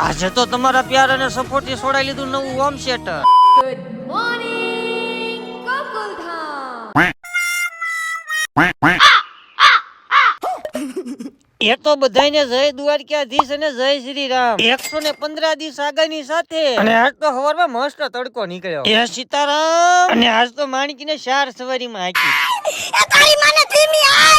આજે તો તમારા પ્યાર અને સપોર્ટ થી છોડાઈ લીધું નવું home theatre. Good morning Gokuldham. એ તો બધાને જય દ્વારકાધીશ અને જય શ્રી રામ. 115 દિવસ આગાની સાથે અને આજ તો સવારમાં મસ્ત તડકો નીકળ્યો. એ સીતારામ. અને આજ તો માણકીને 4 સવારીમાં હાકી. એ તારી મને ધીમી આય.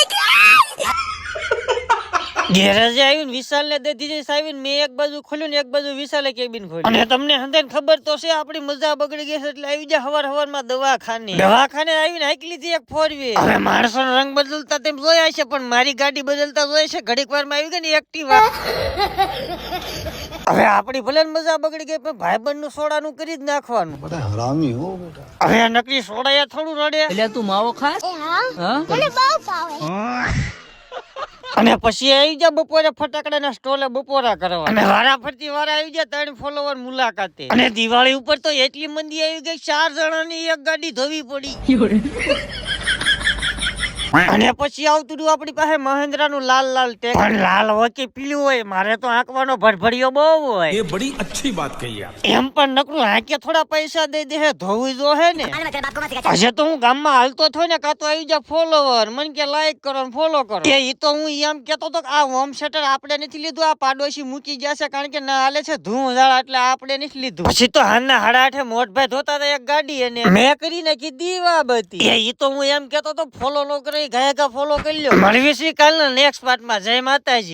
ગેરેજે આવીને વિશાલને દે દીધી સાવીને મેં એક બાજુ ખોલ્યું ને એક બાજુ વિશાલે કેબિન ખોલી. અને તમને હંધાઈને ખબર તો છે આપણી મજા બગડી ગઈ છે એટલે આવી જા હવારમાં દવાખાને આવીને હાકી લીધી એક 4 વ્હીલ. હવે માણસોનો રંગ બદલતા તેમ જોયા છે પણ મારી ગાડી બદલતા જોઈ છે. ઘડીક વારમાં આવી ગઈ ને એક્ટિવા. હવે આપણી ભલે મજા બગડી ગઈ પણ ભાઈબંધનું સોડાનું કરી જ નાખવાનું. બધા હરામી હો બેટા. હવે આ નકલી સોડા થોડું રડે. એટલે તું માવો ખાસ? હા મને બહુ ભાવે. અને પછી આવી જા બપોરે ફટાકડાના સ્ટોલે બપોરા કરવા. અને વારા ફરતી વારા આવી જા 3 ફોલોવર મુલાકાતે. અને દિવાળી ઉપર તો એટલી મંદી આવી ગઈ 4 જણાની એક ગાડી ધોવી પડી. અને પછી આવતું હતું આપણી પાસે મહેન્દ્રાનું લાલ ટેક. પણ લાલ હોય કે પીળું હોય મારે તો આંકવાનો ભરભડિયો બહુ હોય. ये बड़ी अच्छी बात कही आप. એમ પણ નકરું હાંકે થોડા પૈસા દઈ દે ધોવી જો હે ને. હજે તો હું ગામમાં હાલતો થયો ને કાં તો આવી જા ફોલોવર મને કે લાઈક કરો ને ફોલો કરો. એ તો હું એમ કેતો તો કે આ હોમ થિયેટર આપણે નથી લીધું આ પાડોશી મૂકી જશે કારણ કે ના હાલે છે ધૂળઝાળ એટલે આપણે નથી લીધું. પછી તો હાલના 8:30 મોટભાઈ ધોતા હતા એક ગાડી અને મેં કરી નાખી દીવાબત્તી. એ તો હું એમ કેતો તો ફોલો નો કરે ગાયકા ફોલો કરી લ્યો. મળવી છે કાલના નેક્સ્ટ પાર્ટમાં. જય માતાજી.